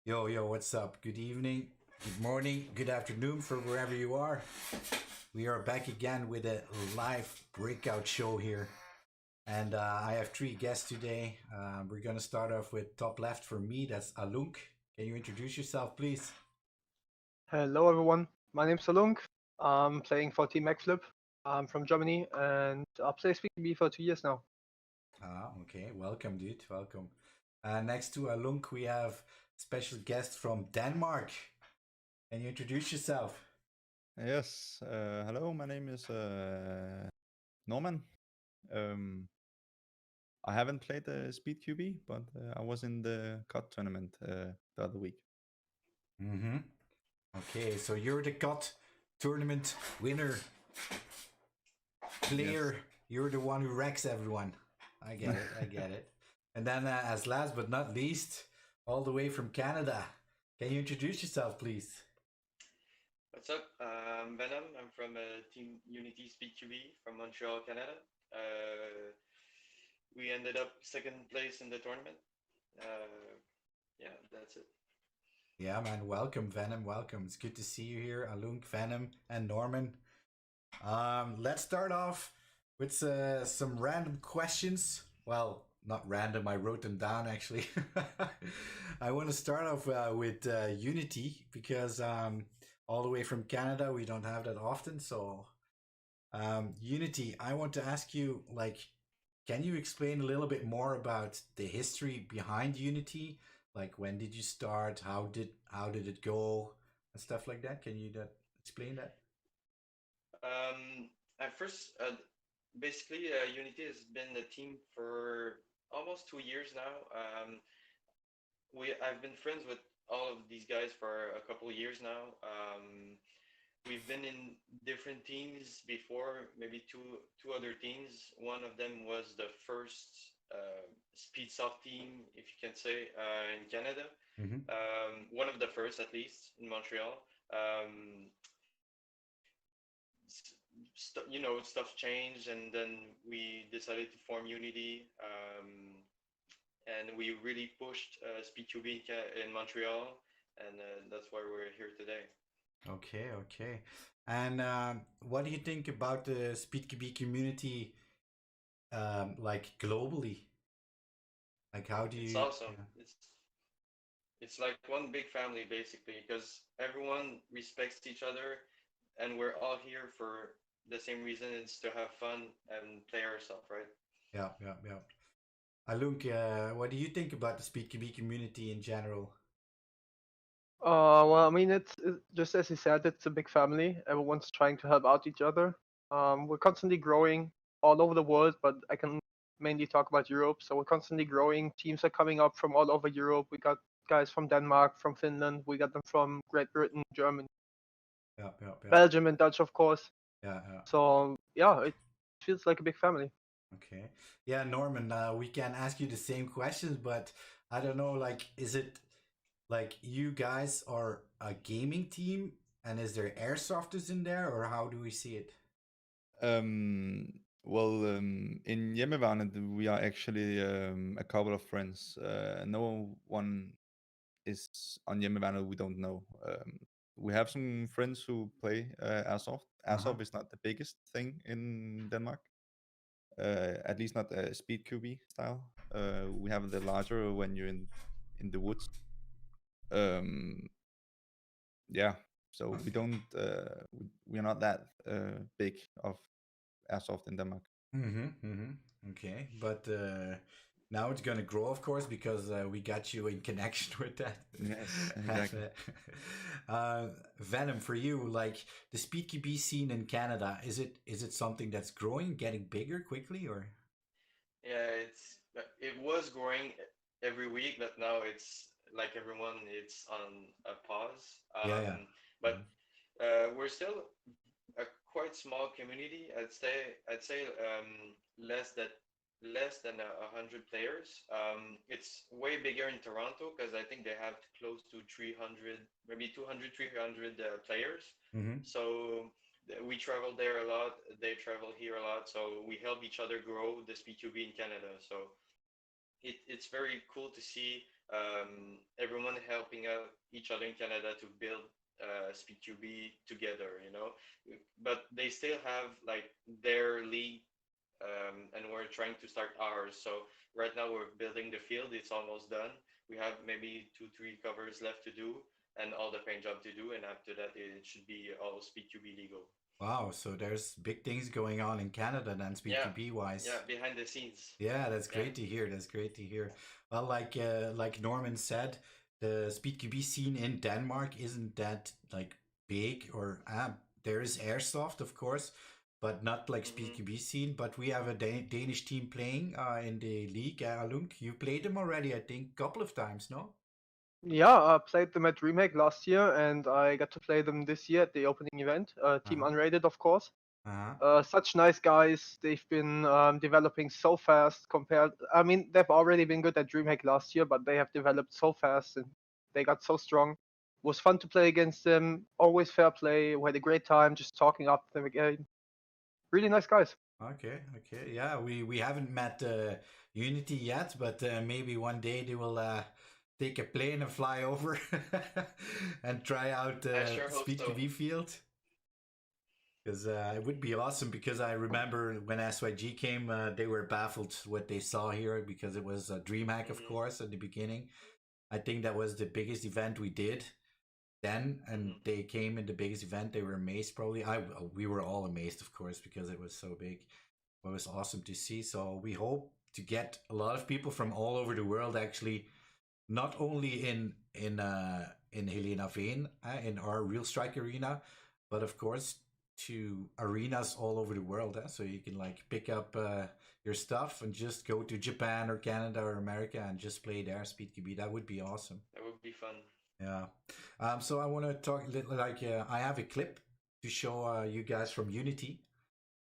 Yo, what's up? Good evening, good morning, good afternoon for wherever you are. We are back again with a live breakout show here. And I have three guests today. We're going to start off with top left for me. That's Alunk. Can you introduce yourself, please? Hello everyone, my name's Salung. I'm playing for Team Xflip. I'm from Germany and I've played SpeedB for 2 years now. Okay. Welcome, dude. Welcome. Next to Alunk, we have special guest from Denmark. Can you introduce yourself? Yes. Hello, my name is Norman. Um, I haven't played the Speed QB, but I was in the COD tournament the other week. Mm-hmm. Okay, so you're the COD tournament winner Yes. player. You're the one who wrecks everyone. I get it. I get it. And then, as last but not least, all the way from Canada, can you introduce yourself, please? What's up? I'm Venom. I'm from Team Unity Speed QB from Montreal, Canada. Uh, we ended up second place in the tournament. Yeah, that's it. Yeah, man. Welcome, Venom. Welcome. It's good to see you here, Alunk, Venom, and Norman. Let's start off with some random questions. Well, not random. I wrote them down actually. I want to start off with Unity because all the way from Canada, we don't have that often. So, Unity, I want to ask you, like, can you explain a little bit more about the history behind Unity? Like, when did you start? How did it go? And stuff like that. Can you explain that? At first, basically, Unity has been a team for almost 2 years now. I've been friends with all of these guys for a couple of years now. We've been in different teams before, maybe two other teams. One of them was the first speed soft team, if you can say, in Canada. Mm-hmm. One of the first, at least, in Montreal. Um, Stuff changed, and then we decided to form Unity. And we really pushed SpeedQB in Montreal, and that's why we're here today. Okay. And what do you think about the SpeedKB community, like globally? Like, how do It's you? awesome. Yeah. It's like one big family basically, because everyone respects each other, and we're all here for the same reason. It's to have fun and play ourselves, right? Yeah. Alunk, what do you think about the SpeedKB community in general? Well, I mean, it's just as you said, it's a big family. Everyone's trying to help out each other. We're constantly growing all over the world, but I can mainly talk about Europe. So we're constantly growing. Teams are coming up from all over Europe. We got guys from Denmark, from Finland. We got them from Great Britain, Germany, Yeah. Belgium, and Dutch, of course. Yeah. So yeah, it feels like a big family. Okay. Yeah, Norman, we can ask you the same questions, but I don't know, like, is it like you guys are a gaming team and is there airsofters in there or how do we see it? In Hjemmeværnet, we are actually a couple of friends. No one is on Hjemmeværnet we don't know. We have some friends who play Airsoft. Uh-huh. Airsoft is not the biggest thing in Denmark, at least not speed QB style. We have the larger when you're in the woods. Um, yeah, so we Okay. don't we are not that big of Airsoft in Denmark. Okay, but now it's gonna grow, of course, because we got you in connection with that. Yes, exactly. Venom, for you, like the SpeedKB scene in Canada, is it something that's growing, getting bigger quickly, or? Yeah, it was growing every week, but now it's like everyone, it's on a pause. Yeah. But Mhm. we're still a quite small community. I'd say less than 100 players. It's way bigger in Toronto because I think they have close to 300, maybe 200, 300 players. Mm-hmm. So we travel there a lot. They travel here a lot. So we help each other grow the SpeedQB in Canada. So it's very cool to see everyone helping out each other in Canada to build SpeedQB together, you know. But they still have like their league, and we're trying to start ours. So right now we're building the field. It's almost done. We have maybe 2, 3 covers left to do, and all the paint job to do. And after that, it should be all SpeedQB legal. Wow, so there's big things going on in Canada then, Yeah, SpeedQB wise. yeah, behind the scenes. Yeah, that's Yeah. great to hear. That's great to hear. Well, like Norman said, the SpeedQB scene in Denmark isn't that like big, or there is airsoft, of course, but not like SpeedQB scene. But we have a Danish team playing in the league. Lunk, you played them already, I think, a couple of times, no? Yeah, I played them at Remake last year, and I got to play them this year at the opening event. Team Uh-huh. Unrated, of course. Uh-huh. Such nice guys. They've been developing so fast compared. I mean, they've already been good at DreamHack last year, but they have developed so fast and they got so strong. It was fun to play against them. Always fair play. We had a great time just talking up them again. Really nice guys. Okay, okay. Yeah, we haven't met Unity yet, but maybe one day they will take a plane and fly over and try out I sure hope Speed so. QB field. Because it would be awesome. Because I remember when SYG came, they were baffled what they saw here because it was a DreamHack, of course, at the beginning. I think that was the biggest event we did then, and they came in the biggest event. They were amazed, probably. We were all amazed, of course, because it was so big. It was awesome to see. So we hope to get a lot of people from all over the world, actually, not only in Helena Veen, in our Real Strike arena, but of course to arenas all over the world. So you can like pick up your stuff and just go to Japan or Canada or America and just play there, Speed QB. That would be awesome. That would be fun. Yeah. So I want to talk a little like I have a clip to show you guys from Unity.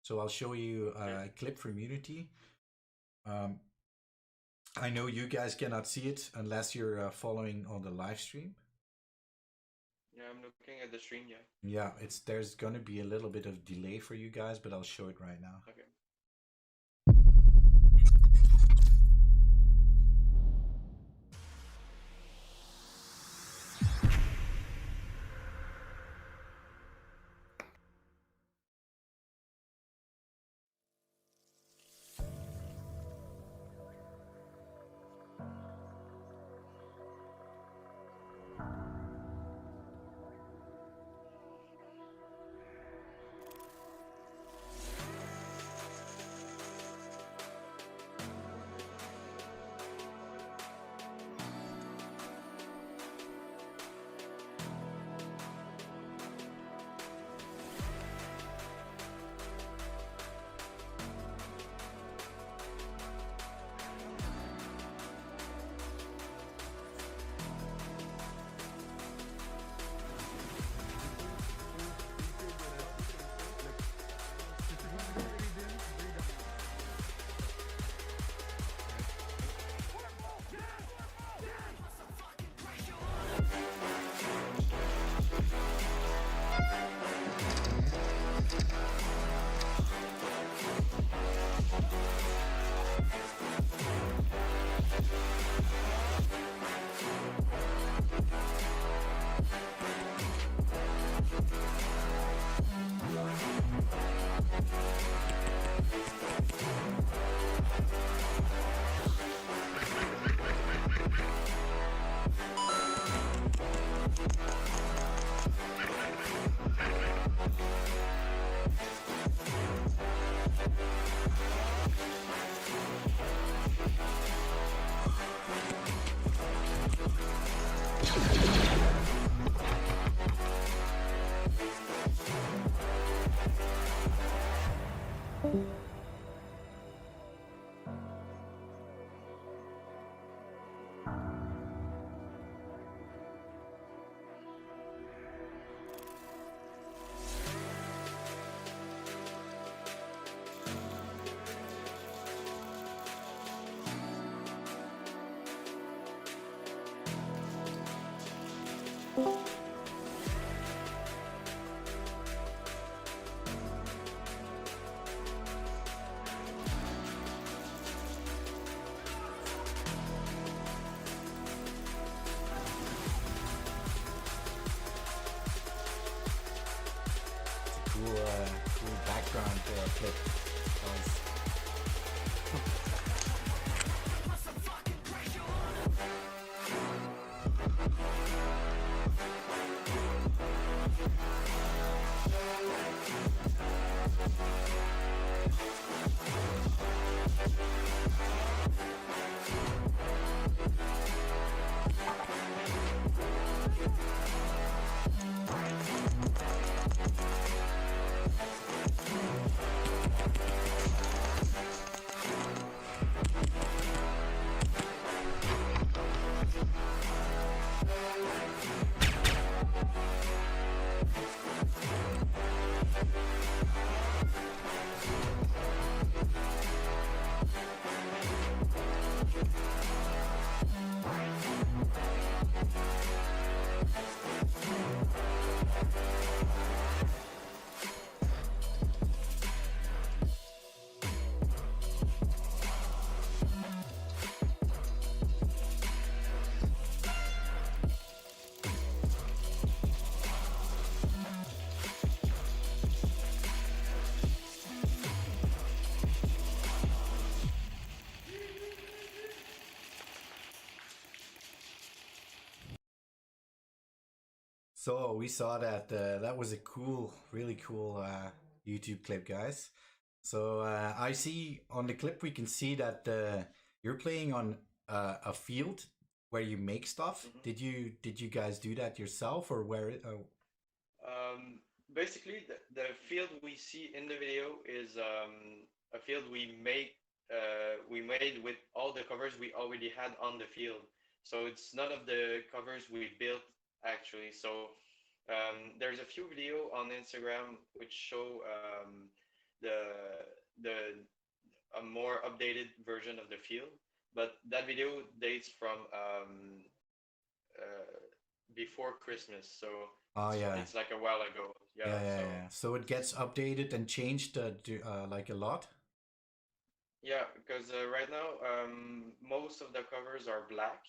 So I'll show you a clip from Unity. I know you guys cannot see it unless you're following on the live stream. Yeah, I'm looking at the stream. Yeah. Yeah, there's gonna be a little bit of delay for you guys, but I'll show it right now. Okay. cool background clip. So we saw that that was a cool, really cool YouTube clip, guys. So I see on the clip we can see that you're playing on a field where you make stuff. Did you guys do that yourself or where? Basically, the field we see in the video is a field we made with all the covers we already had on the field. So it's none of the covers we built actually. So there's a few video on Instagram which show the a more updated version of the field, but that video dates from before Christmas. So Oh yeah, it's like a while ago. Yeah. yeah. So it gets updated and changed like a lot. Yeah, because right now most of the covers are black,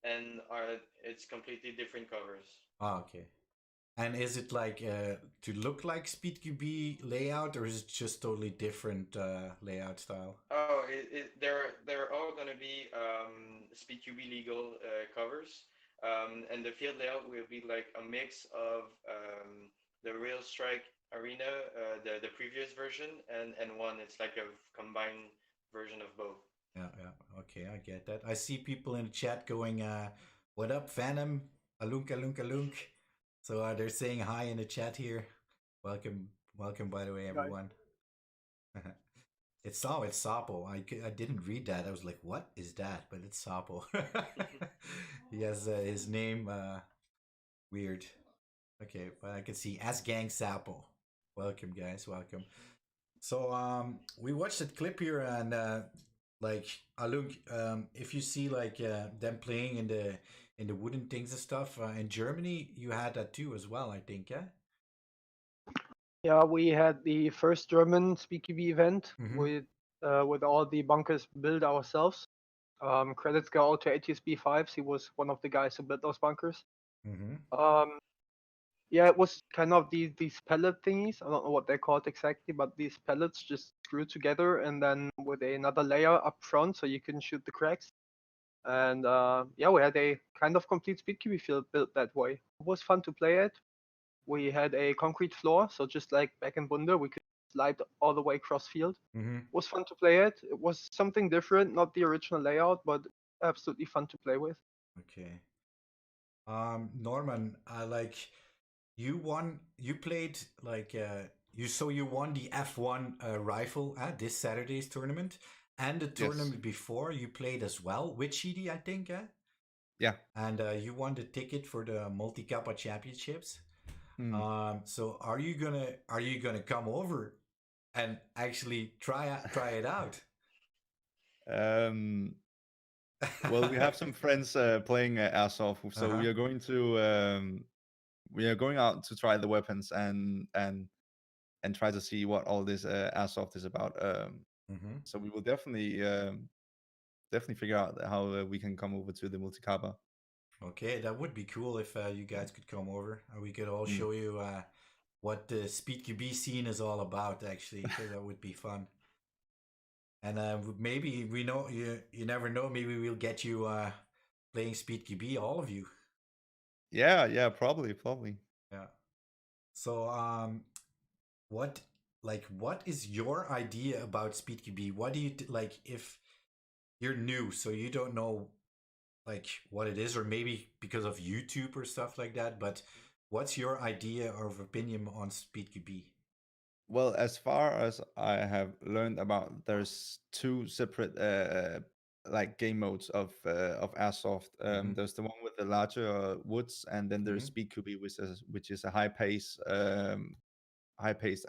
and it's completely different covers. Oh, okay. And is it like to look like SpeedQB layout, or is it just totally different layout style? Oh, they're all gonna be SpeedQB legal covers, and the field layout will be like a mix of the Real Strike Arena, the previous version, and one. It's like a combined version of both. Yeah. Okay, I get that. I see people in the chat going, "What up, Phantom? Alunk, alunk, alunk." So they're saying hi in the chat here. Welcome, by the way, everyone. It's Sapo. I didn't read that. I was like, what is that? But it's Sapo. He has his name weird. Okay, but I can see S Gang Sapo. Welcome, guys. Welcome. So we watched that clip here, and like Alunk, if you see like them playing in the wooden things and stuff in Germany, you had that too as well, I think, yeah. Yeah, we had the first German SpeedQB event with all the bunkers built ourselves. Credits go out to ATSB5s. He was one of the guys who built those bunkers. Yeah, it was kind of these pellet thingies. I don't know what they're called exactly, but these pellets just screwed together and then with another layer up front so you can shoot the cracks. And yeah, we had a kind of complete SpeedQB field built that way. It was fun to play it. We had a concrete floor, so just like back in Bunde, we could slide all the way across field. It was fun to play it. It was something different, not the original layout, but absolutely fun to play with. Okay. Norman, like you played like you won the F1 rifle at this Saturday's tournament, and the tournament before you played as well with Chidi, I think, yeah. And you won the ticket for the Multi Kappa Championships. So are you gonna come over and actually try it out? Well, we have some friends playing airsoft, so we are going to we are going out to try the weapons and try to see what all this airsoft is about. So we will definitely figure out how we can come over to the Multi Kappa. Okay, that would be cool if you guys could come over. We could all show you what the Speed QB scene is all about, actually, because that would be fun. And maybe we know you never know. Maybe we'll get you playing Speed QB, all of you. Yeah, probably. Yeah. So what what is your idea about Speed QB? What do you like if you're new, so you don't know like what it is, or maybe because of YouTube or stuff like that. But what's your idea or opinion on Speed QB? Well, as far as I have learned about, there's two separate like game modes of Airsoft. Mm-hmm. There's the one with the larger woods, and then there's Mm-hmm. Speed QB, which is a high paced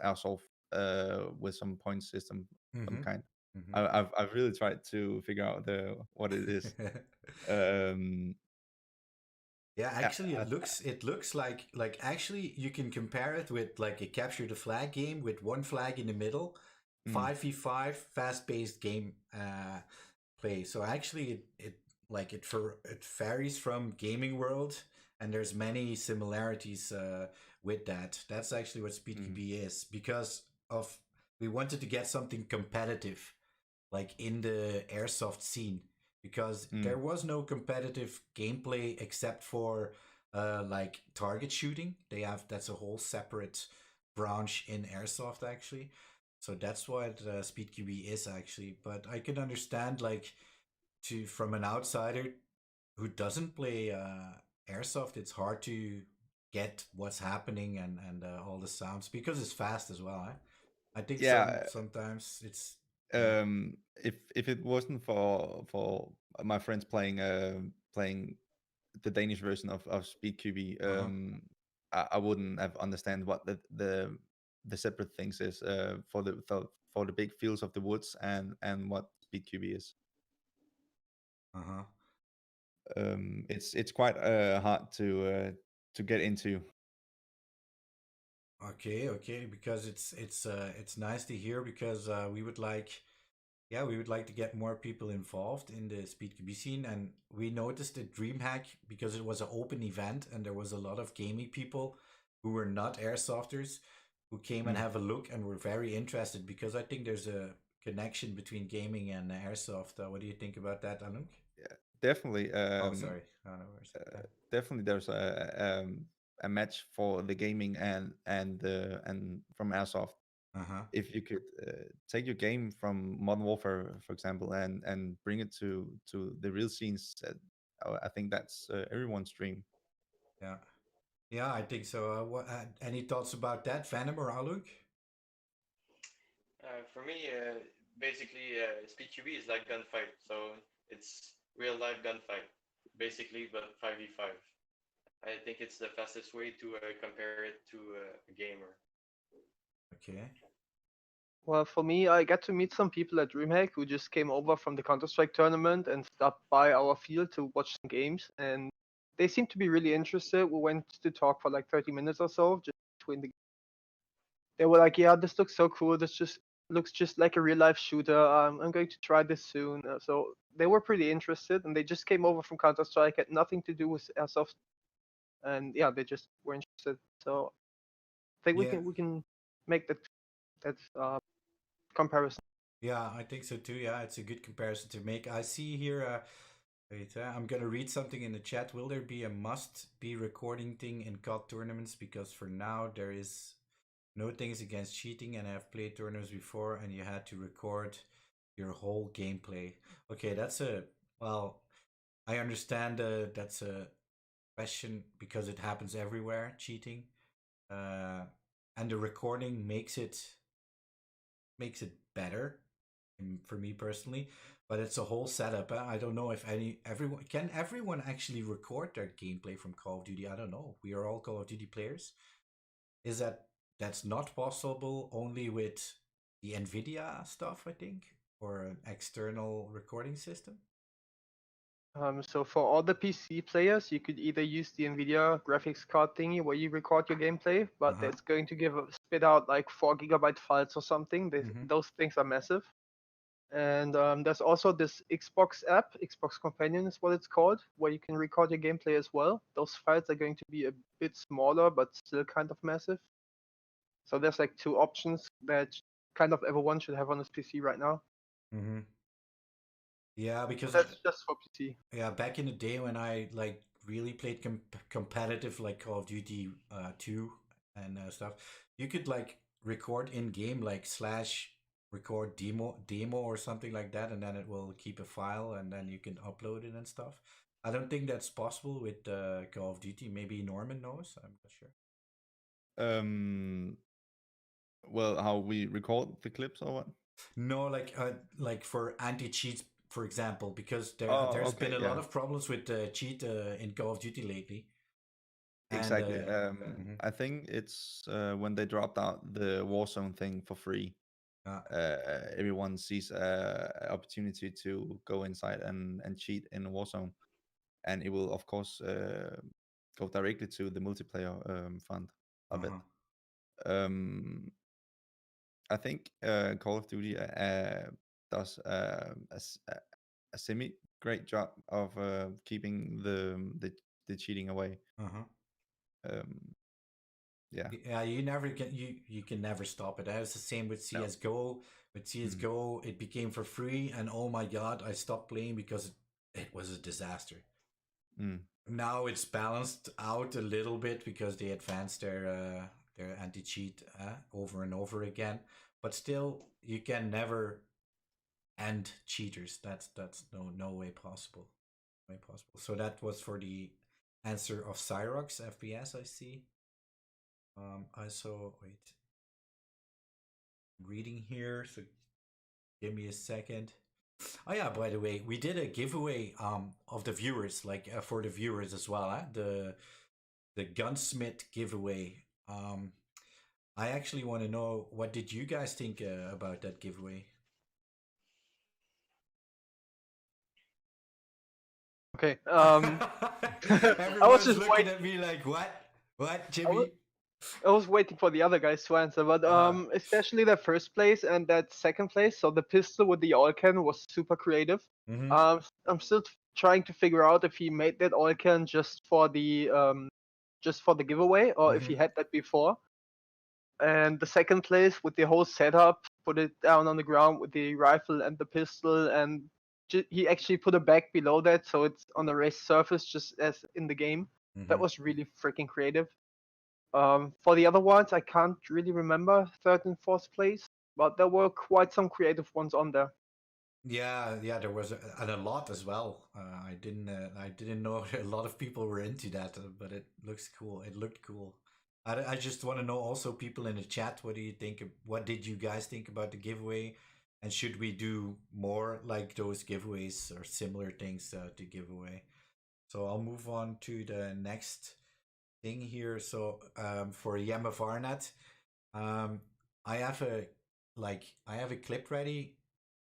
Airsoft with some point system, some Mm-hmm. kind. Mm-hmm. I've really tried to figure out what it is. Um, Yeah, I, actually, I, it looks like actually you can compare it with like a capture the flag game with one flag in the middle, mm, 5v5 fast paced game play. So actually, it like it varies from gaming world, and there's many similarities with that. That's actually what Speed mm, QB is because of we wanted to get something competitive like in the airsoft scene because mm, there was no competitive gameplay except for like target shooting. They have that's a whole separate branch in airsoft actually. So that's what Speed QB is actually. But I can understand like to from an outsider who doesn't play airsoft, it's hard to get what's happening and all the sounds because it's fast as well. I think yeah. sometimes it's yeah. If it wasn't for my friends playing the Danish version of Speed QB, Uh huh. I wouldn't have understand what the separate things is for the big fields of the woods and what Speed QB is. Uh huh. It's quite hard to get into. Okay, okay, because it's nice to hear because we would like yeah we would like to get more people involved in the Speed QB scene, and we noticed at DreamHack because it was an open event and there was a lot of gaming people who were not airsofters who came and Mm. have a look and were very interested because I think there's a connection between gaming and airsoft. What do you think about that, Anuk? Yeah, definitely. Oh, sorry, I don't know where Uh, yeah. Definitely, there's a match for the gaming and from Airsoft. Uh huh. If you could take your game from Modern Warfare, for example, and bring it to the real scenes, I think that's everyone's dream. Yeah. Yeah, I think so. Any thoughts about that, Venom or Aluk? For me, basically, Speed QB is like gunfight, so it's real life gunfight, basically, but 5v5. I think it's the fastest way to compare it to a gamer. Okay. Well, for me, I got to meet some people at DreamHack who just came over from the Counter-Strike tournament and stopped by our field to watch some games, and they seemed to be really interested. We went to talk for like 30 minutes or so, just between the. They were like, "Yeah, this looks so cool. This just looks just like a real-life shooter. I'm going to try this soon." So they were pretty interested, and they just came over from Counter-Strike, had nothing to do with airsoft, and yeah, they just were interested. So I think we Yeah. can make that comparison. Yeah, I think so too. Yeah, it's a good comparison to make. I see here. Wait, I'm gonna read something in the chat. Will there be a must-be recording thing in COD tournaments? Because for now there is no things against cheating, and I've played tournaments before, and you had to record your whole gameplay. Okay, that's a well. I understand that's a question because it happens everywhere. Cheating, uh, and the recording makes it better for me personally, but it's a whole setup. I don't know if everyone actually record their gameplay from Call of Duty. I don't know. We are all Call of Duty players. Is that's not possible only with the Nvidia stuff, I think, or an external recording system? So for all the PC players, you could either use the NVIDIA graphics card thingy where you record your gameplay, but Uh-huh. it's going to spit out like 4 GB files or something. Mm-hmm. Those things are massive. And there's also this Xbox app, Xbox Companion is what it's called, where you can record your gameplay as well. Those files are going to be a bit smaller, but still kind of massive. So there's like 2 options that kind of everyone should have on his PC right now. Mm-hmm. Yeah, because That's just for PC. yeah, back in the day when I like really played competitive like Call of Duty 2 and stuff, you could like record in game like slash record demo or something like that, and then it will keep a file and then you can upload it and stuff. I don't think that's possible with Call of Duty. Maybe Norman knows. I'm not sure. Well, how we record the clips or what? No, like for anti cheats, for example, because Oh, there's okay, been a yeah. lot of problems with cheat in Call of Duty lately. Exactly. Mhm. I think it's when they dropped out the Warzone thing for free. Everyone sees opportunity to go inside and cheat in Warzone, and it will of course go directly to the multiplayer fund of it. Um, I think Call of Duty does a semi great job of keeping the cheating away. Um, yeah. Yeah, you never can you can never stop it. That was the same with No. CS:GO. With CS:GO, it became for free, and oh my god, I stopped playing because it was a disaster. Now it's balanced out a little bit because they advanced their anti cheat over and over again. But still, you can never end cheaters. That's no way possible. No way possible. So that was for the answer of Cyrox FPS. I see. I saw. Wait, I'm reading here. So give me a second. Oh yeah, by the way, we did a giveaway of the viewers, like for the viewers as well. The gunsmith giveaway. I actually want to know, what did you guys think about that giveaway? Okay. Everyone's just looking at me like, what, Jimmy? I was waiting for the other guys to answer, but especially that first place and that second place. So the pistol with the all can was super creative. I'm still trying to figure out if he made that all can just for the giveaway, or if he had that before. And the second place with the whole setup, put it down on the ground with the rifle and the pistol, and he actually put a bag below that, so it's on a raised surface, just as in the game. That was really freaking creative. For the other ones, I can't really remember third and fourth place, but there were quite some creative ones on there. Yeah, there was a lot as well. I didn't know a lot of people were into that, but it looks cool. It looked cool. I just want to know also, people in the chat, what do you think? What did you guys think about the giveaway? And should we do more like those giveaways or similar things to give away? So I'll move on to the next thing here. So for Yama Varnat, I have a clip ready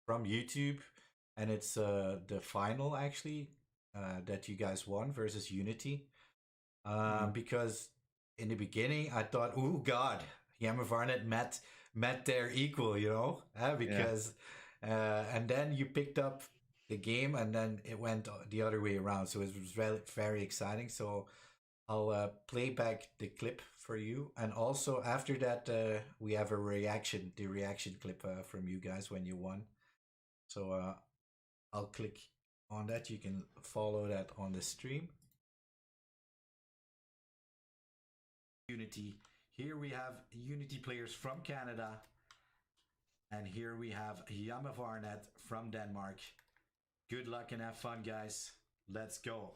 from YouTube, and it's the final actually that you guys won versus Unity. Because in the beginning I thought, oh god, Yama Varnet met their equal, because and then you picked up the game, and then it went the other way around. So it was very, very exciting. So I'll play back the clip for you, and also after that we have the reaction clip from you guys when you won. So I'll click on that. You can follow that on the stream. Unity. Here we have Unity players from Canada, and here we have Yama Varnet from Denmark. Good luck and have fun, guys. Let's go.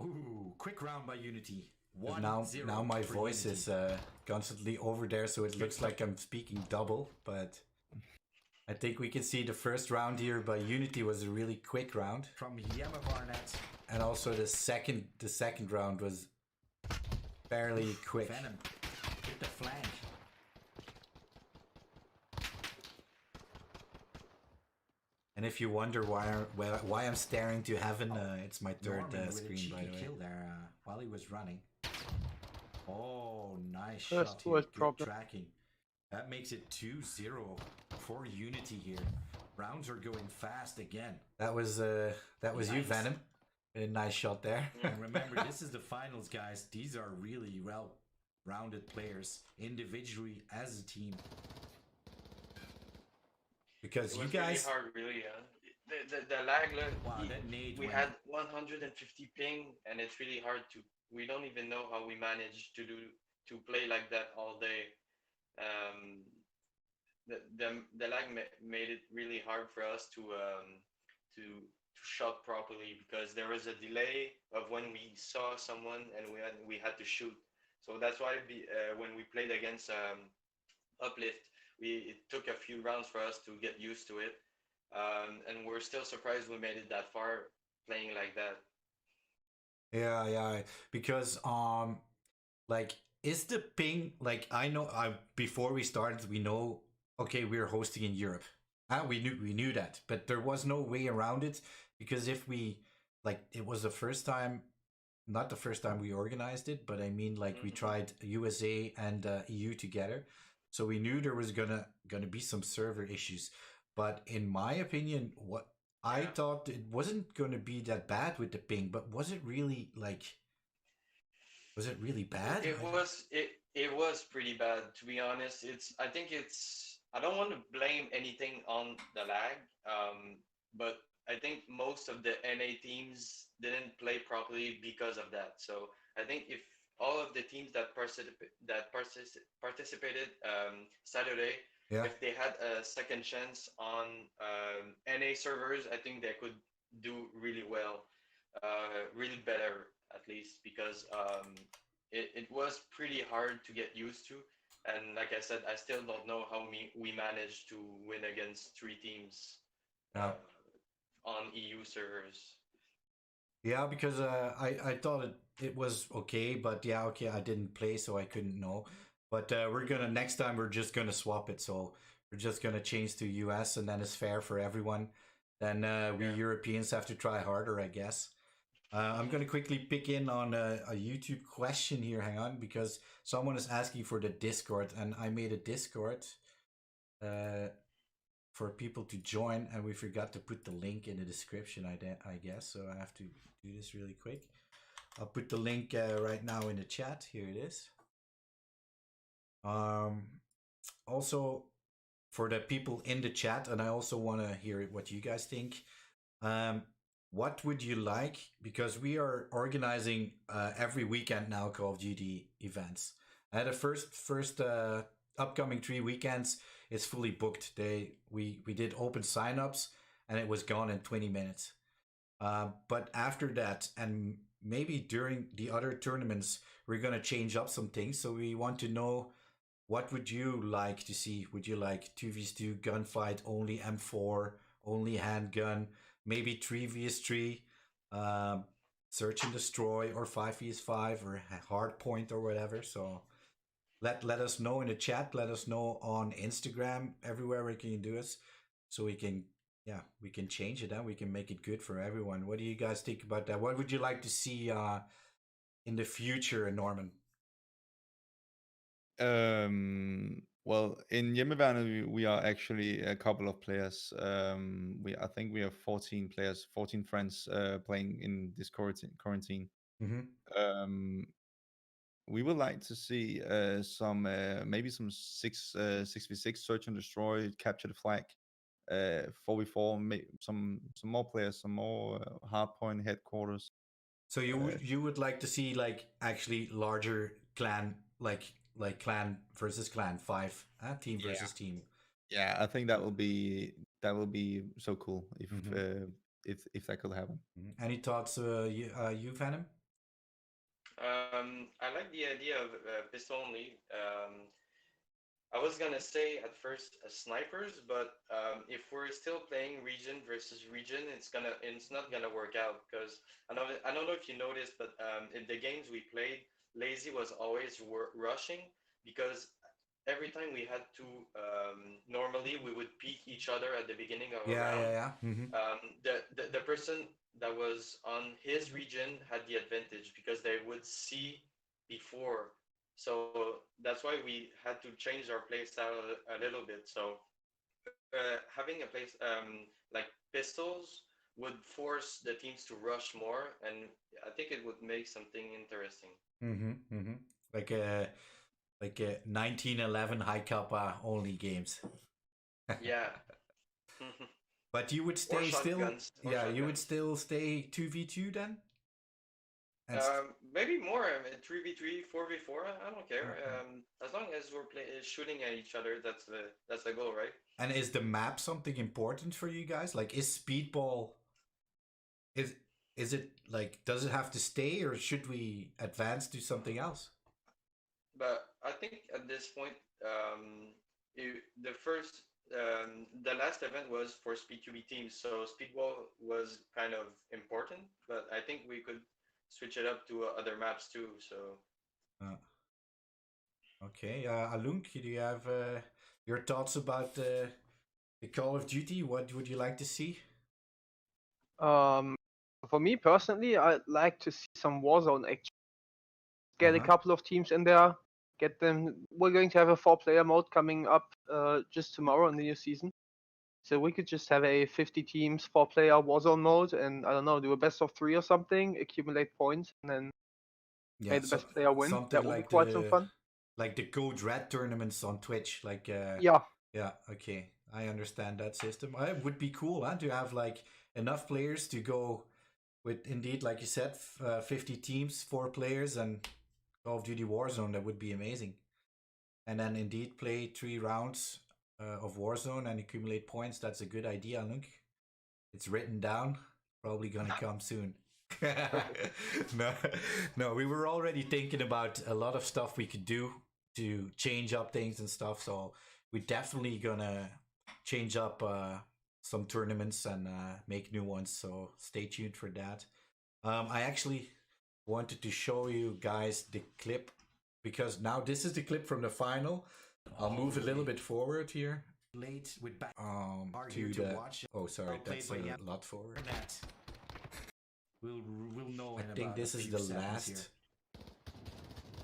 Ooh, quick round by Unity. Now my voice is constantly over there, so it looks like I'm speaking double, but I think we can see the first round here by Unity was a really quick round from Yama Varnet, and also the second round was fairly quick. Venom with the flank. And if you wonder why I'm staring to heaven, it's my third screen, by the way. There, while he was running. Oh, nice First shot here. world Good problem. tracking. That makes it 2-0 for Unity here. Rounds are going fast again. That was you, Nice. Venom. A nice shot there. Yeah. And remember, this is the finals, guys. These are really well-rounded players, individually as a team. Because It you was guys, really hard, really. The lag, look, wow, that nade we went. had 150 ping, and it's really hard to. We don't even know how we managed to play like that all day. Um, the lag made it really hard for us to shot properly because there was a delay of when we saw someone and we had to shoot. So that's why when we played against Uplift, it took a few rounds for us to get used to it, and we're still surprised we made it that far playing like that. Yeah, because like is the ping like I know before we started we know okay we're hosting in Europe. We knew that, but there was no way around it because if we like it was the first time, not the first time we organized it, but I mean like we tried USA and EU together, so we knew there was gonna be some server issues. But in my opinion, what I Yeah. thought it wasn't gonna be that bad with the ping, but was it really like? Was it really bad? It was pretty bad, to be honest. I think it's I don't want to blame anything on the lag, but I think most of the NA teams didn't play properly because of that. So I think if all of the teams participated Saturday, Yeah. if they had a second chance on NA servers, I think they could do really well, really better at least because it was pretty hard to get used to. And like I said, I still don't know how we managed to win against three teams Yeah. on EU servers. Yeah, because I thought it was okay, but yeah, okay, I didn't play, so I couldn't know. But we're gonna next time we're just gonna swap it, so we're just gonna change to US, and then it's fair for everyone. Then we Yeah. Europeans have to try harder, I guess. I'm gonna quickly pick in on a YouTube question here. Hang on, because someone is asking for the Discord, and I made a Discord. For people to join, and we forgot to put the link in the description. I guess so. I have to do this really quick. I'll put the link right now in the chat. Here it is. Also, for the people in the chat, and I also want to hear what you guys think. What would you like? Because we are organizing every weekend now Call of Duty events. The first upcoming 3 weekends is fully booked. We did open signups and it was gone in 20 minutes. But after that, and maybe during the other tournaments, we're gonna change up some things. So we want to know, what would you like to see? Would you like 2v2 gunfight, only M4, only handgun, maybe 3v3, search and destroy, or 5v5, or hard point, or whatever? So let us know in the chat. Let us know on Instagram, everywhere where you can do us, so we can change it and we can make it good for everyone. What do you guys think about that? What would you like to see in the future, Norman? Well, in Hjemmeværnet, we are actually a couple of players. I think we have 14 players, 14 friends playing in this quarantine. Mm-hmm. We would like to see some maybe some 6v6 search and destroy, capture the flag, 4v4, some more players, some more hardpoint headquarters. So you would like to see like actually larger clan, like clan versus clan, 5 team versus team. Yeah, I think that will be so cool if if that could happen. Any thoughts, you Venom? I like the idea of pistol only. I was gonna say at first snipers, but if we're still playing region versus region, it's not gonna work out because I don't know if you noticed, but in the games we played, Lazy was always rushing because every time we had to normally we would peek each other at the beginning of a round. Yeah. Mm-hmm. The person that was on his region had the advantage because they would see before. So that's why we had to change our play style a little bit. So having a place like pistols would force the teams to rush more, and I think it would make something interesting. Mm-hmm. Mm-hmm. Like a 1911 high kappa only games. Yeah. But you would Or stay still, shotguns. Or yeah, you would shotguns. still stay 2v2 then? And Maybe more. I mean, 3v3, 4v4. I don't care. uh, As long as we're shooting at each other, that's the goal, right? and is the map something important for you guys? Like, is speedball is is it like does it have to stay or should we advance to something else? But I think at this point, the first, the last event was for Speed QB teams, so Speedball was kind of important. But I think we could switch it up to other maps too. So Uh, okay, Alunk, do you have your thoughts about the Call of Duty? What would you like to see? Um, for me personally, I'd like to see some Warzone action. Get a Uh-huh. couple of teams in there. Get them. We're going to have a 4-player mode coming up just tomorrow in the new season. So we could just have a 50 teams 4-player Warzone mode, and I don't know, do a best of 3 or something, accumulate points, and then may Yeah, the so best player win. something That would be quite some fun. like the Code Red tournaments on Twitch. Like Yeah. yeah, okay. I understand that system. It would be cool, huh, to have like enough players to go with indeed, like you said, 50 teams, 4 players, and Call of Duty Warzone. That would be amazing. And then indeed play 3 rounds of Warzone and accumulate points. That's a good idea, Lunk. It's written down. Probably gonna come soon. no, no, we were already thinking about a lot of stuff we could do to change up things and stuff. So we're definitely gonna change up some tournaments and make new ones. So stay tuned for that. I actually wanted to show you guys the clip because now this is the clip from the final. I'll move a little bit forward here. Late with back To to the watch. oh sorry, Well that's played by a lot forward. that. We'll know I in think about this a is few the seconds last here.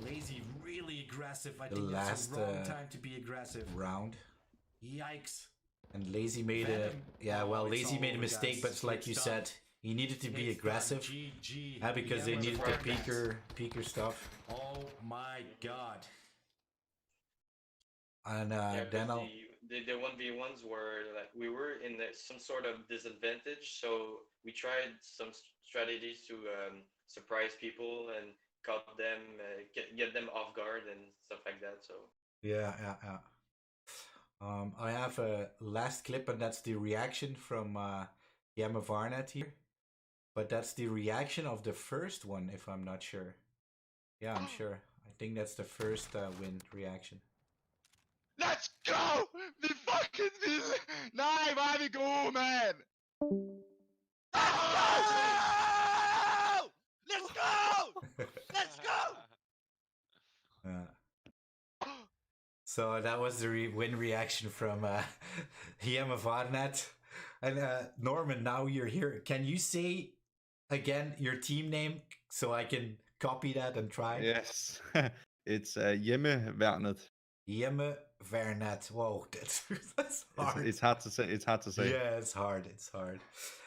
Lazy, really aggressive. I The think that's last, the wrong time to be aggressive. round. Yikes. And Lazy made Venom. well, It's Lazy all made a over, mistake, guys. but it's like It's you done. said, he needed to be It's aggressive. done. GG. Because they Yeah, needed the motherfucker. peaker stuff. Oh my god. And yeah, then because I'll the 1v1s were like we were in some sort of disadvantage, so we tried some strategies to surprise people and caught them, get them off guard and stuff like that. So yeah. I have a last clip, and that's the reaction from Yama Varnet here. But that's the reaction of the first one, if I'm not sure. Yeah, I'm sure. I think that's the first win reaction. Let's go! Vi fucking vill! Nej, vad är vi go, man! Let's go! Let's go! Let's go! So that was the win reaction from Yama Varnet. And Norman, now you're here. Can you say again your team name so I can copy that and try? Yes. It's Hjemmeværnet. Yemme Vernet. Whoa, that's hard. It's hard to say. It's hard to say. Yeah, it's hard. It's hard.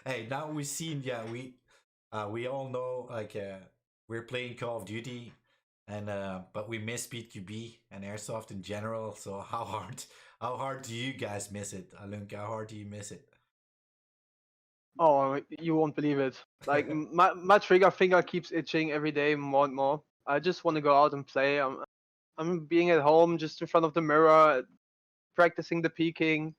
Hey, now we've seen. Yeah, we all know like we're playing Call of Duty, and but we miss BQB and airsoft in general. So how hard do you guys miss it, Alunk? How hard do you miss it? Oh, you won't believe it. Like my trigger finger keeps itching every day more and more. I just want to go out and play. I'm being at home just in front of the mirror, practicing the peaking,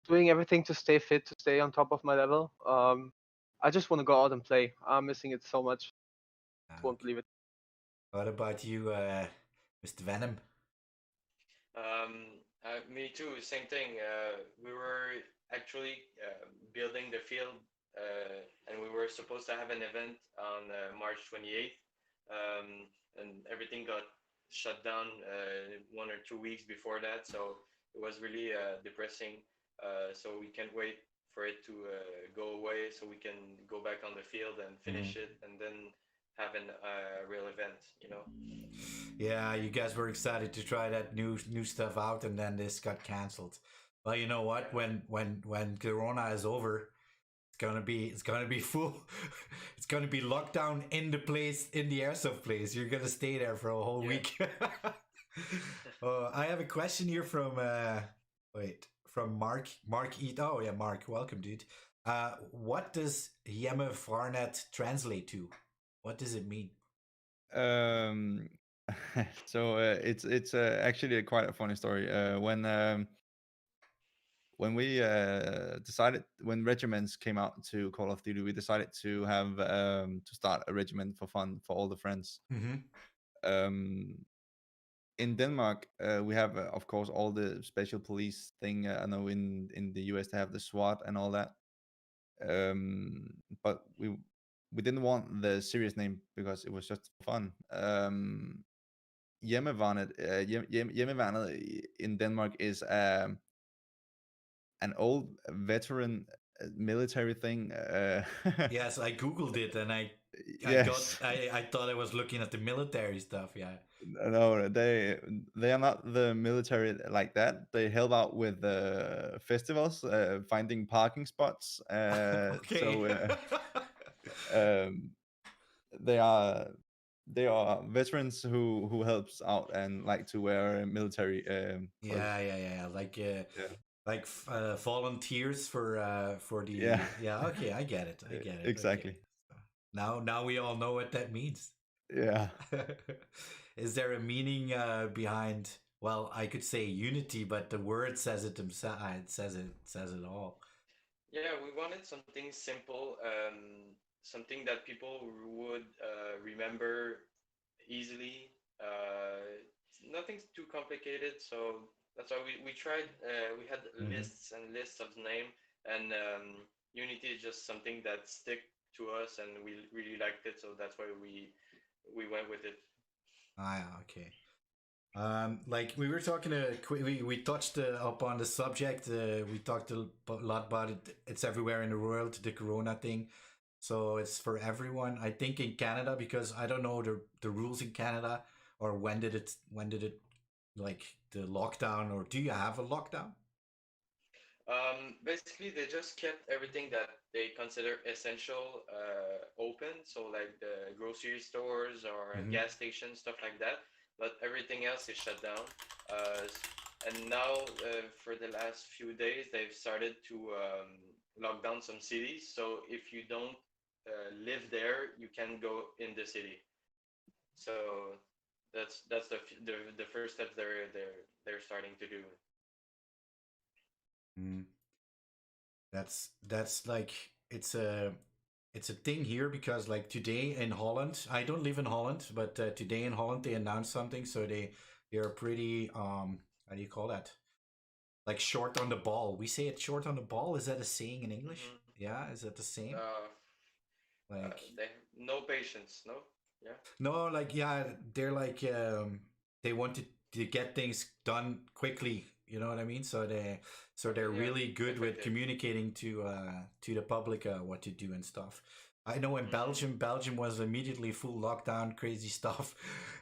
doing everything to stay fit, to stay on top of my level. I just want to go out and play. I'm missing it so much. Won't believe it. What about you, Mr. Venom? me too. Same thing. We were actually building the field, and we were supposed to have an event on March 28th, and everything got shut down 1 or 2 weeks before that. So it was really depressing. So we can't wait for it to go away so we can go back on the field and finish it. And then having a real event, you know. Yeah, you guys were excited to try that new stuff out, and then this got canceled. Well, you know what? Yeah. When Corona is over, it's gonna be full. It's gonna be lockdown in the place, in the airsoft place. You're gonna stay there for a whole Yeah. week. I have a question here from from Mark. Mark Eat. Oh yeah, Mark. Welcome, dude. What does Yemme Farnet translate to? What does it mean? Um, so it's actually quite a funny story. When we decided, when regiments came out to Call of Duty, we decided to have to start a regiment for fun for all the friends. Mm-hmm. Um, in Denmark, we have of course all the special police thing. I know in the US they have the SWAT and all that. But we didn't want the serious name because it was just fun. Hjemmeværnet in Denmark is an old veteran military thing. Yes, I googled it and Yes. I thought I was looking at the military stuff. Yeah. No, they are not the military like that. They help out with festivals, finding parking spots. Okay. Um, they are veterans who helps out and like to wear military clothes. Yeah. Yeah, Like volunteers for the yeah, yeah. Okay, I get it. I get it. Okay. exactly. So now we all know what that means. Yeah. Is there a meaning behind? Well, I could say unity, but the word says it himself. It says it all. Yeah, we wanted something simple, something that people would remember easily. Nothing too complicated, so that's why we tried. We had Mm-hmm. lists and lists of name, and Unity is just something that stick to us, and we really liked it, so that's why we went with it. Ah, yeah, okay. Like we were talking we touched up on the subject. We talked a lot about it. It's everywhere in the world, the Corona thing. So it's for everyone. I think in Canada, because I don't know the rules in Canada, or when did it like the lockdown, or do you have a lockdown? Basically, they just kept everything that they consider essential open, so like the grocery stores or Mm-hmm. gas stations, stuff like that. But everything else is shut down. And now, for the last few days, they've started to lock down some cities. So if you don't live there, you can go in the city. So that's the first steps they're starting to do. Mm. That's like it's a thing here because like today in Holland, I don't live in Holland, but today in Holland they announced something, so they're pretty how do you call that? Like short on the ball. We say it short on the ball. Is that a saying in English? Hmm. Yeah, is that the same? Uh, Like they no patience, no? Yeah. no, like yeah, they're like they wanted to get things done quickly. You know what I mean? So they're Okay, yeah. really good with Effective. communicating to the public what to do and stuff. I know in Hmm. Belgium was immediately full lockdown, crazy stuff,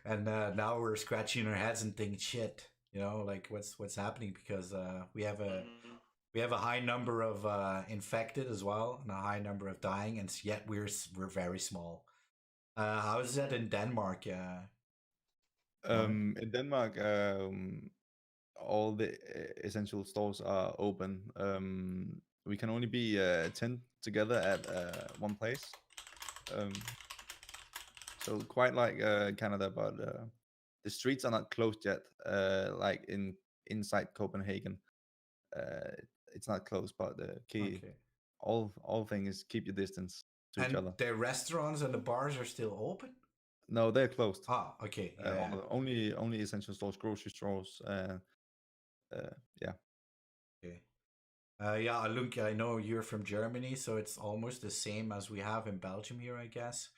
and now we're scratching our heads and thinking, shit, like what's happening because Hmm. we have a high number of infected as well and a high number of dying, and yet we're very small. How is that Hmm. in Denmark, Norman? In Denmark, all the essential stores are open. We can only be 10 together at one place. Um, so quite like Canada, but the streets are not closed yet. Like inside Copenhagen, uh, it's not closed, but the key, Okay. all things keep your distance to each And other. the restaurants and the bars are still open? No, they're closed. Ah, okay. All Yeah. of only essential stores, grocery stores. Yeah. Okay. Yeah, Lunk, I know you're from Germany, so it's almost the same as we have in Belgium here, I guess.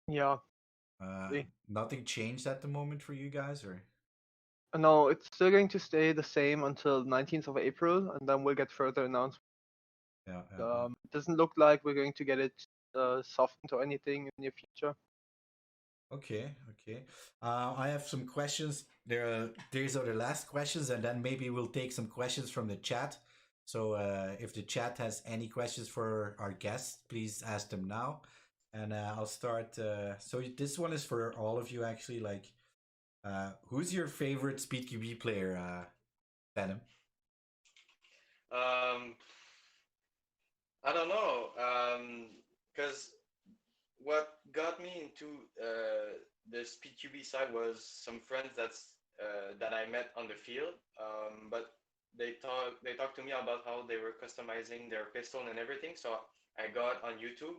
Yeah. Uh, See. Nothing changed at the moment for you guys, or? No, it's still going to stay the same until 19th of April, and then we'll get further announcements. Yeah. It doesn't look like we're going to get it softened or anything in the near future. Okay, okay. I have some questions. These are the last questions, and then maybe we'll take some questions from the chat. So if the chat has any questions for our guests, please ask them now. And I'll start. So this one is for all of you, actually. Like, who's your favorite SpeedQB player, Venom? Um, I don't know. Because what got me into the speed QB side was some friends that I met on the field. But they talked to me about how they were customizing their pistol and everything. So I got on YouTube,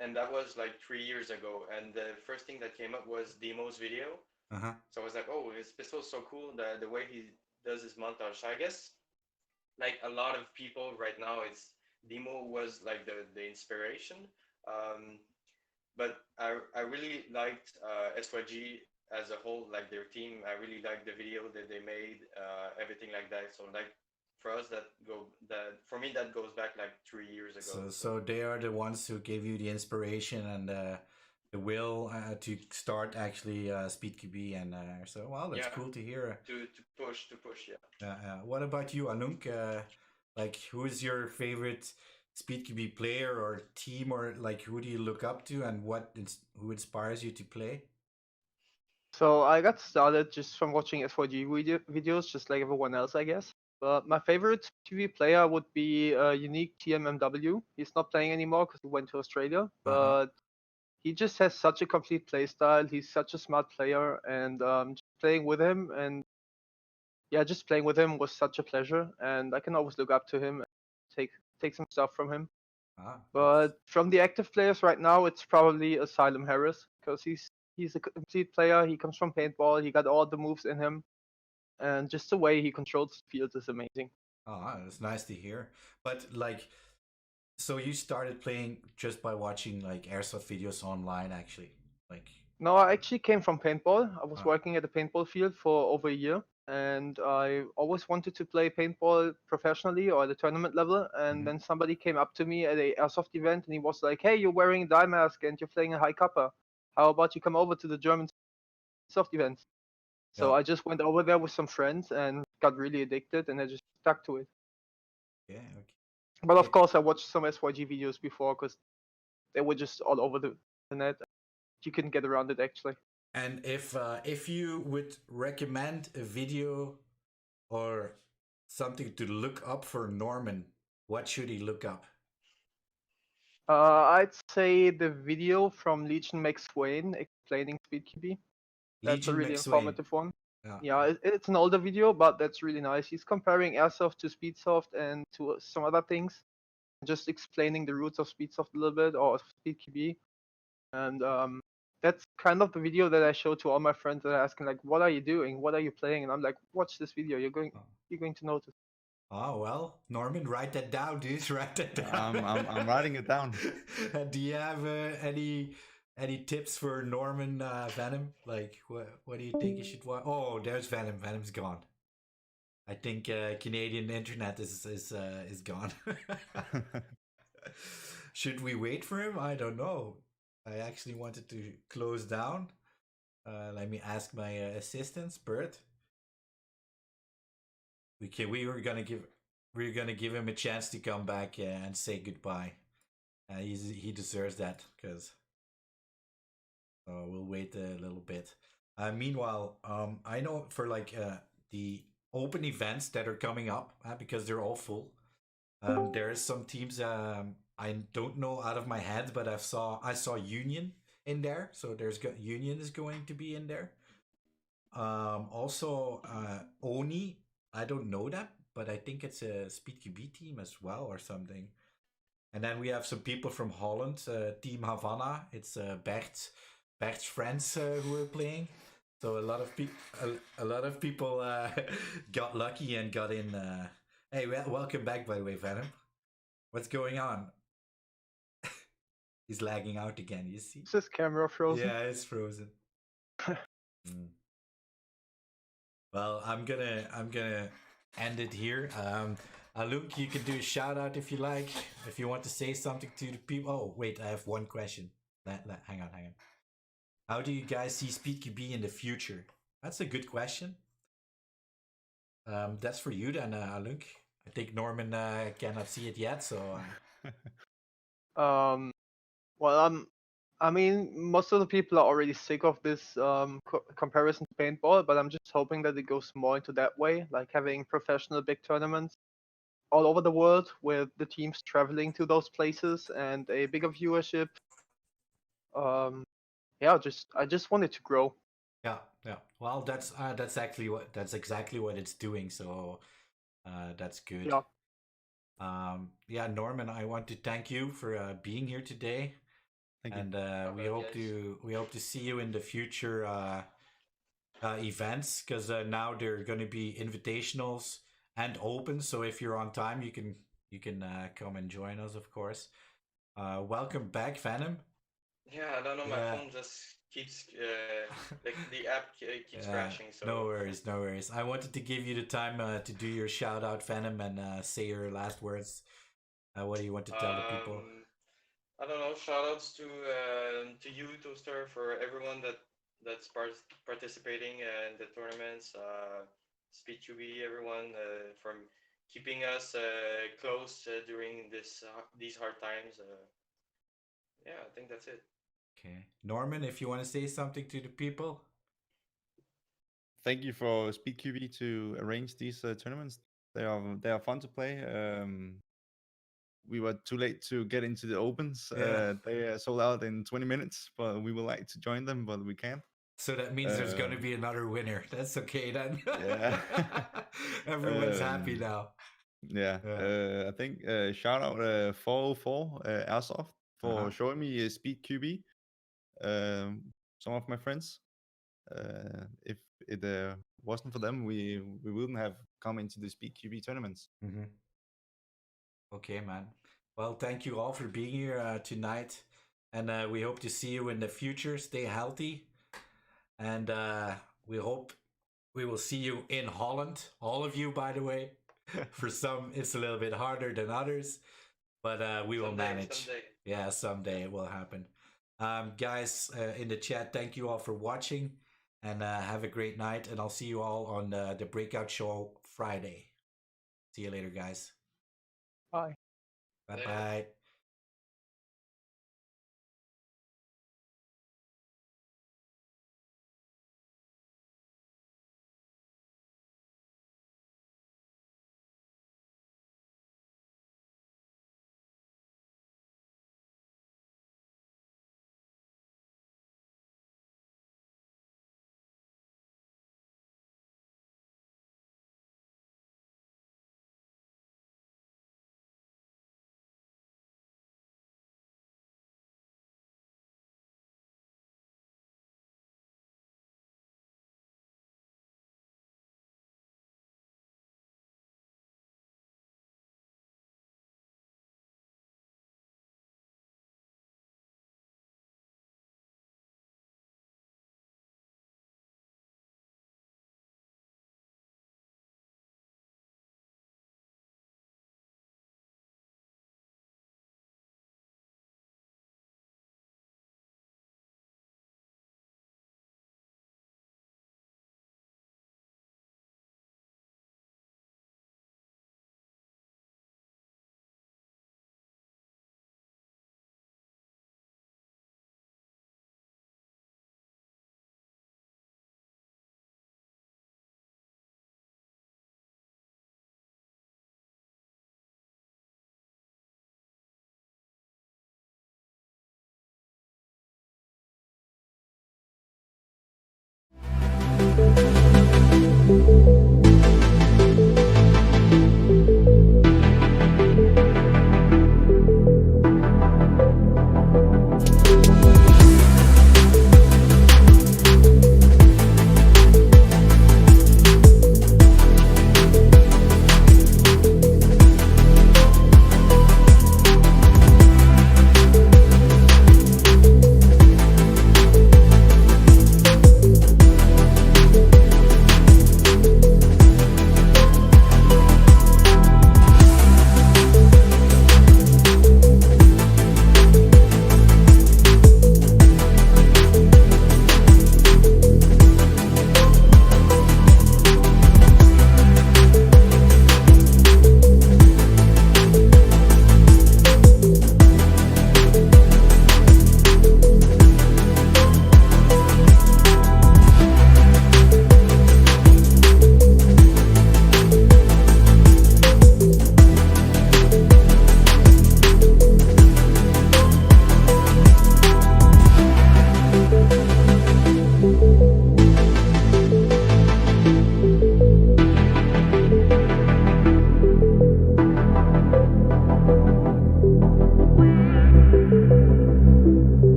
and that was like 3 years ago. And the first thing that came up was Demo's video. Uh huh. So I was like, oh, his pistol's so cool. The way he does his montage. So I guess like a lot of people right now, it's Demo was like the inspiration. Um, but I really liked SYG as a whole, like their team. I really liked the video that they made, everything like that. So like for us, that for me that goes back like 3 years ago. So they are the ones who gave you the inspiration and the will to start actually Speed QB, and so well, that's Yeah, cool to hear. to push, yeah. What about you, Anunk? Like, who is your favorite Speed QB player or team, or like who do you look up to, and who inspires you to play? So I got started just from watching SYG videos, just like everyone else, I guess. But my favorite TV player would be Unique TMMW. He's not playing anymore because he went to Australia, Uh-huh. but he just has such a complete play style. He's such a smart player, and just playing with him and yeah, just playing with him was such a pleasure. And I can always look up to him and take some stuff from him. That's But from the active players right now, it's probably Asylum Harris because he's a complete player. He comes from paintball. He got all the moves in him, and just the way he controls the field is amazing. that's nice to hear. But like, so you started playing just by watching like airsoft videos online, actually, like. No, I actually came from paintball. I was Uh, working at a paintball field for over a year, and I always wanted to play paintball professionally or at a tournament level. And mhm. then somebody came up to me at a airsoft event, and he was like, "Hey, you're wearing a dye mask and you're playing a high cupper. How about you come over to the German soft events?" Yeah. So I just went over there with some friends and got really addicted, and I just stuck to it. Yeah. Okay. But of Okay. course, I watched some SYG videos before because they were just all over the internet. You couldn't get around it actually. And if you would recommend a video or something to look up for Norman, what should he look up? I'd say the video from Legion Max Wayne explaining SpeedQB. That's a Legion really McSwain. informative one. Yeah. Yeah, it's an older video, but that's really nice. He's comparing Airsoft to Speedsoft and to some other things, just explaining the roots of Speedsoft a little bit or SpeedQB. And that's kind of the video that I show to all my friends that are asking like, "What are you doing? What are you playing?" And I'm like, "Watch this video. You're going to notice." Oh well, Norman, write that down, dude. Write that down. I'm writing it down. Do you have any tips for Norman Venom? Like, what do you think you should watch? Oh, there's Venom. Venom's gone. I think Canadian internet is gone. Should we wait for him? I don't know. I actually wanted to close down. Let me ask my assistants, Bert. We're gonna give him a chance to come back and say goodbye. He deserves that because we'll wait a little bit. Meanwhile, I know for like the open events that are coming up because they're all full. There are some teams I don't know out of my head, but I saw Union in there, so Union is going to be in there. Also Oni, I don't know that, but I think it's a Speed QB team as well or something. And then we have some people from Holland, Team Havana. It's Bert's friends who are playing. So a lot of people got lucky and got in. Hey, welcome back, by the way, Venom. What's going on? He's lagging out again. You see? Is this camera frozen? Yeah, it's frozen. Mm. Well, I'm gonna end it here. Luke, you can do a shout out if you like. If you want to say something to the people. Oh, wait, I have one question. Hang on. How do you guys see Speed QB in the future? That's a good question. That's for you then, Luke. I think Norman cannot see it yet, so Um, well, I mean, most of the people are already sick of this comparison to paintball, but I'm just hoping that it goes more into that way, like having professional big tournaments all over the world with the teams traveling to those places and a bigger viewership. Yeah, I just want it to grow. yeah, yeah. Well, that's exactly what it's doing. So that's good. Yeah. Yeah, Norman, I want to thank you for being here today, Thank you. and we Alright, hope guys. we hope to see you in the future events because now there are going to be invitationals and open. So if you're on time, you can come and join us, of course. Welcome back, Venom. Yeah, I don't know. My Yeah. phone just keeps like the app keeps crashing. So No worries, no worries. I wanted to give you the time to do your shout out, Venom, and say your last words. What do you want to tell the people? I don't know. Shoutouts to you, Toaster, for everyone that's participating in the tournaments. Speed QB, everyone from keeping us close during these hard times. Yeah, I think that's it. Okay, Norman, if you want to say something to the people. Thank you for Speed QB to arrange these tournaments. They are fun to play. We were too late to get into the opens. Yeah. They sold out in 20 minutes, but we would like to join them, but we can't. So that means there's going to be another winner. That's okay then. Yeah. Everyone's happy now. Yeah. I think shout out 404 Airsoft for showing me Speed QB. Some of my friends. If it wasn't for them, we wouldn't have come into the Speed QB tournaments. Mm-hmm. Okay, man. Well, thank you all for being here tonight, and we hope to see you in the future. Stay healthy, and we hope we will see you in Holland. All of you, by the way. For some, it's a little bit harder than others, but we will manage. Someday. Yeah, someday it will happen. Guys in the chat, thank you all for watching, and have a great night. And I'll see you all on the Breakout Show Friday. See you later, guys. Bye. Bye bye.